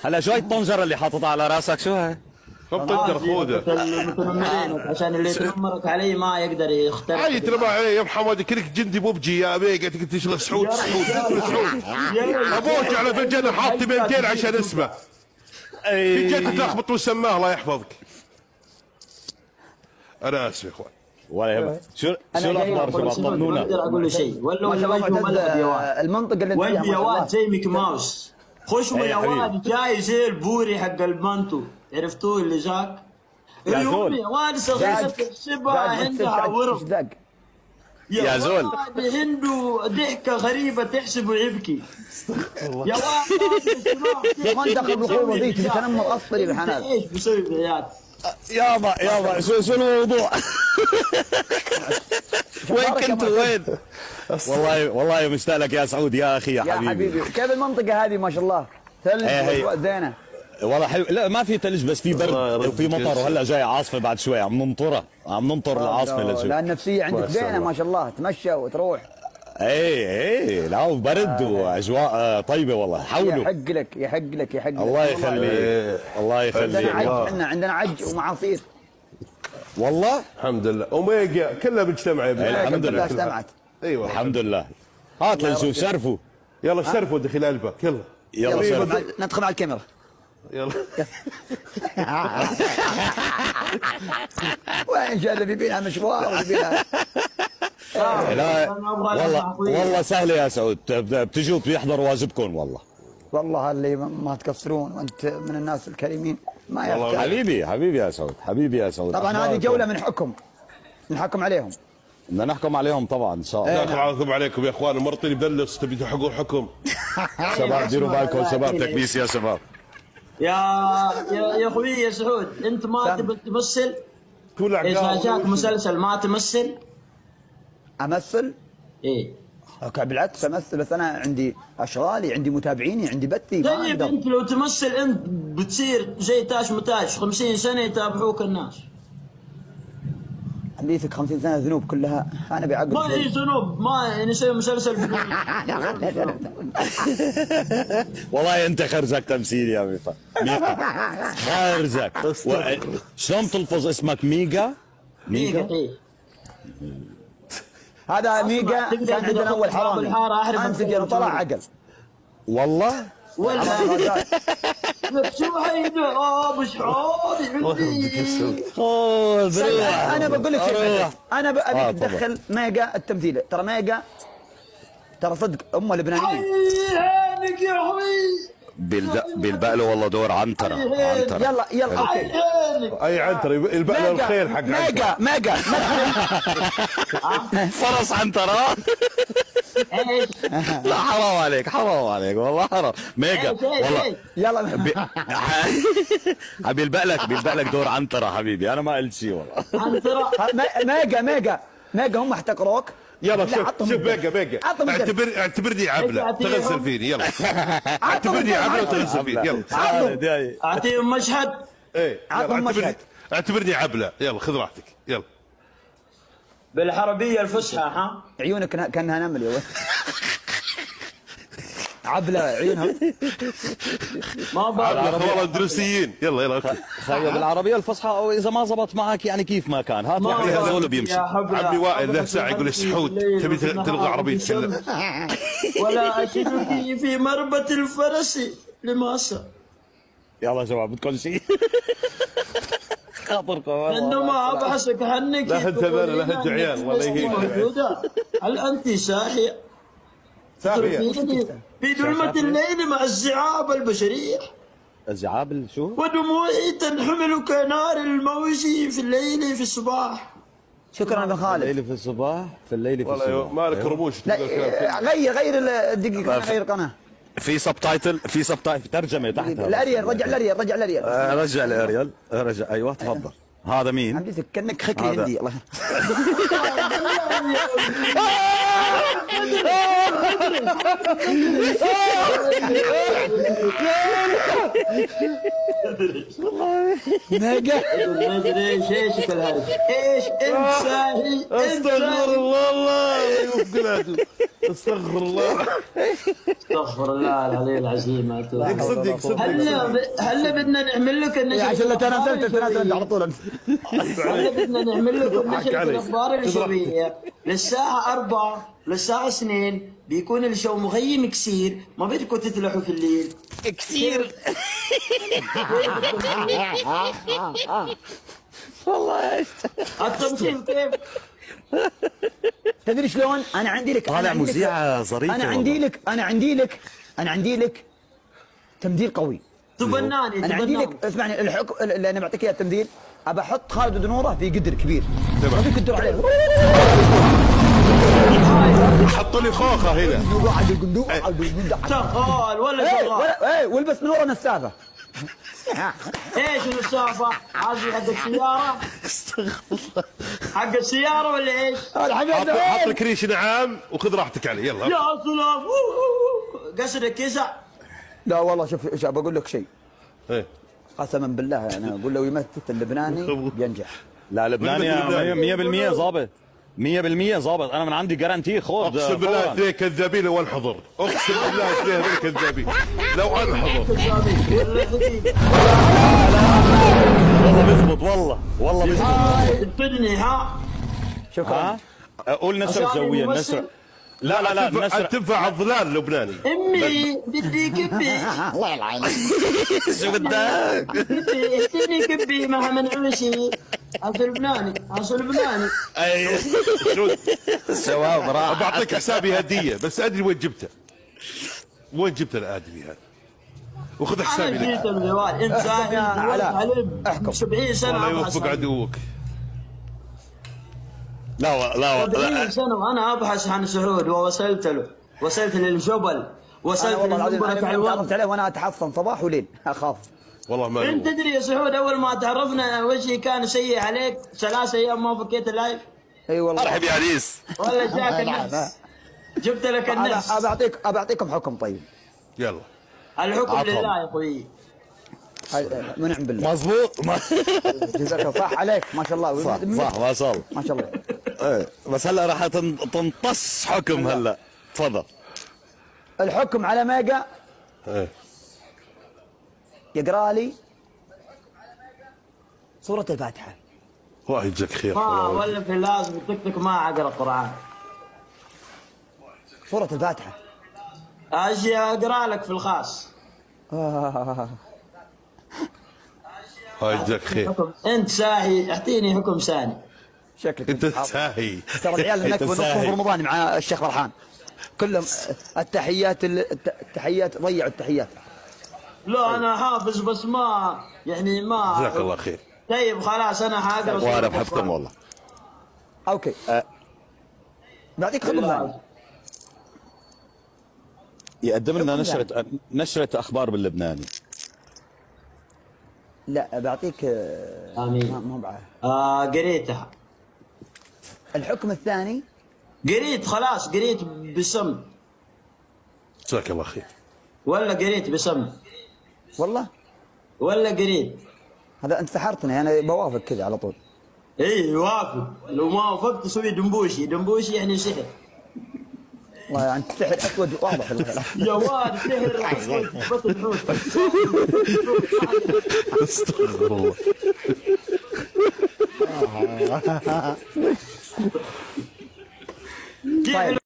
هلا شو هاي الطنجره اللي حاططها على راسك شو هاي؟ طنجره خودة عشان اللي يتنمرك علي ما يقدر يخترق. عادي يترمى علي يا محمد كلك جندي بوبجي يا ابي قاعد تشغل سعود سعود ابوك على فنجان حاط 200 عشان اسمه. في جيت تلخبط وسماه الله يحفظك. انا اسف يا اخوان. ولا يهمك. شو الاخبار شباب طمنونا. ما اقدر اقول له شيء ولا المنطقه اللي وجه يا واد زي ميكي ماوس. خشوا يا واد جاي زي البوري حق المانتو عرفتوه اللي جاك؟ يا يا واد صغير تحسبها عندها ورم. يا زول عنده ضحكه غريبه تحسبه يبكي. يا واد ما دخل بالخوضه ذيك تنمر اصلي بالحنان. ايش بسوي بعيال؟ يابا شو الموضوع؟ وين كنتوا وين؟ والله مشتاق لك يا سعود يا اخي يا حبيبي. كيف المنطقه هذه ما شاء الله؟ ثلج زينه والله حلو. لا ما في ثلج بس في برد وفي مطر وهلا جاي عاصفه بعد شوي عم ننطر العاصفه للجو. لا النفسيه عندك زينه ما شاء الله تمشى وتروح. ايه لا برد واجواء طيبه والله. حولوا يحق لك الله يخليك الله يخليك. احنا عندنا عج ومعاصير والله الحمد لله. اوميجا كلها مجتمعه الحمد لله اجتمعت. ايوه الحمد لله. هات لنشوف شرفوا يلا شرفوا دخل قلبك يلا شرفوا ندخل على الكاميرا يلا. وين شاد بيبينها مشوار لا والله سهله يا سعود بتجوا بيحضروا واجبكم والله اللي ما تقصرون وانت من الناس الكريمين ما يحتاج. حبيبي يا سعود طبعا هذه جوله من حكم نحكم عليهم. بدنا نحكم عليهم طبعا ان شاء الله. نحكم عليكم يا اخوان. مرتين ببلغ تبي تحققوا حكم. شباب ديروا بالكم شباب تكبيس يا شباب. يا اخوي يا سعود انت ما تبي تمثل؟ اذا جاك مسلسل ما تمثل؟ امثل؟ ايه بالعكس امثل بس انا عندي اشغالي عندي متابعيني عندي بثي. طيب انت لو تمثل انت بتصير زي تاش متاج 50 سنه يتابعوك الناس. حديثك 50 سنه ذنوب كلها انا بعقل. ما هي ذنوب ما نسوي مسلسل والله انت خرزك تمثيل يا ميفا خرزك. شلون تلفظ اسمك ميجا؟ هذا ميجا كان عندنا اول حرامي انسجن وطلع عقل والله. شو هيدا مش عادي انا بقول لك شيء. انا ابيك تدخل ميجا التمثيل. ترى ميجا ترى صدق ام اللبنانيين. عينك يا حبيبي بيلبق له والله دور عنتره. يلا اوكي. اي عنتره يلبق له الخير حق ميجا فرس عنتره. لا حرام عليك والله حرام. ميجا والله يلا بيلبق لك دور عنتره حبيبي. انا ما قلت شيء والله. عنتره ميجا هم احتقروك. يلا شوف بيجا اعتبرني عبله تغزل فيني. يلا اعتبرني عبله وتغزل فيني. يلا اعطيهم مشهد. ايه اعتبرني عبله. يلا خذ راحتك. يلا بالعربيه الفصحى. ها عيونك كانها نمل يا ولد. عبله عيونها ما بعرف والله اندلسيين. يلا خيب بالعربيه الفصحى او اذا ما زبط معك يعني كيف ما كان هات لي هذول بيمشي. عمي وائل له ساعه يقول سعود تبي تلغى عربيه تكلم. ولا اشد في مربط الفرس لماسه. يلا شباب بدكم شيء؟ خاطركم انه ما ابحثك عنك. لا انت لا انت عيال والله يهينك. هل انت ساحيه في ظلمة الليل مع الزعاب البشرية؟ الزعاب شو؟ ودموعي تنحمل كنار الموج في الليل في الصباح. شكرا ابن خالد. الليل في الصباح والله مالك رموش. لا غير الدقيقة غير قناة. في سبتايتل ترجمة تحت. الاريال رجع الاريال. رجع ايوه تفضل. هذا مين؟ عم كأنك خكري عندي الله. ميجا ما ادري ايش كل هذا. ايش انت ساهي؟ استغفر الله يوفق له. استغفر الله. استغفر الله العلي العظيم. صدق هلا بدنا نعمل لك النشر عشان لا تنازلت على طول. هلا بدنا نعمل لك النشر في الاخبار الشعبيه للساعه 4 للساعه 2 بيكون الشو مغيم كثير، ما بدكم تتلحوا في الليل كثير. والله التمثيل كيف؟ تدري شلون؟ انا عندي لك طالع مذيعة ظريفة. انا عندي لك تمثيل قوي. تبناني انا عندي لك، اسمعني الحكم اللي انا بعطيك اياه التمثيل، ابى احط خالد ودنوره في قدر كبير. ما فيك تدور عليه. حطوا لي خوخه هنا. شغال ولا شغال؟ والبس من ورا نسافه. ايش النسافه؟ هذه حق السياره؟ حق السياره ولا ايش؟ حط الكريش نعم وخذ راحتك عليه يلا. يا سلام. قصدك كذا؟ لا والله شوف بقول لك شيء. ايه قسما بالله انا اقول لو يمثل اللبناني بينجح. لا لبناني 100% ظابط. 100% ظابط. انا من عندي جارانتي. خذ اقسم بالله اثنين كذابين لو انحضر. اقسم بالله اثنين كذابين لو انحضر. والله بيزبط. والله بيزبط. تبني ها؟ شكرا. قول نسرة زوية. نسرة. لا نسرة تنفع الظلال اللبناني. امي بدي كبي. الله يلعن. شو بدك؟ بدي كبي مع منعوشي. اصل لبناني. اي شباب راح. بعطيك حسابي هديه بس ادري وين جبته. وين جبت الادمي هذا؟ وخذ حسابي انا لك. جيت الجوال انت زاهد. احكم. 70 سنه الله يوفق عدوك. لا 70 سنه وانا ابحث عن سعود ووصلت له. وصلت للجبل. وصلت والله العظيم للجبل. تعرفت عليه وانا اتحصن صباح وليل اخاف. والله ما انت تدري يا سعود اول ما تعرفنا وجهي كان سيء عليك 3 ايام ما فكيت اللايف. اي والله. مرحبا يا عريس. ولا جاك الناس. جبت لك الناس. ابعطيكم حكم طيب. يلا. الحكم عطهم. لله يا اخوي. منعم بالله. مظبوط. جزاك صح عليك ما شاء الله. صح ما شاء الله. ما شاء الله. ايه بس هلا راح تنطش حكم هلا. تفضل. الحكم على ميجا ايه يقرا لي سورة الفاتحة. الله يجزاك خير. ولا في لازم تكتك ما اقرا قران. سورة الفاتحة. اجي اقرا لك في الخاص. الله يجزاك خير. انت ساهي اعطيني حكم ثاني. شكلك انت ساهي. ترى العيال هناك بنصهم رمضان مع الشيخ فرحان كلهم التحيات ضيعوا التحيات. لا انا حافظ بس ما يعني ما. جزاك الله خير. طيب خلاص انا حاقرا. وانا بحبكم والله. اوكي بعطيك حكم ثاني. يقدم لنا نشرة اخبار باللبناني. لا بعطيك امين. مو بعرف. قريتها. الحكم الثاني قريت خلاص قريت بصمت. جزاك الله خير. ولا قريت بصمت. والله ولا قريت. هذا انت سحرتني انا بوافق كذا على طول. اي وافق. لو ما وافقت تسوي دنبوشي يعني سحر. والله يعني سحر اسود واضح. يا واد سحر اسود بس استغفر الله. طيب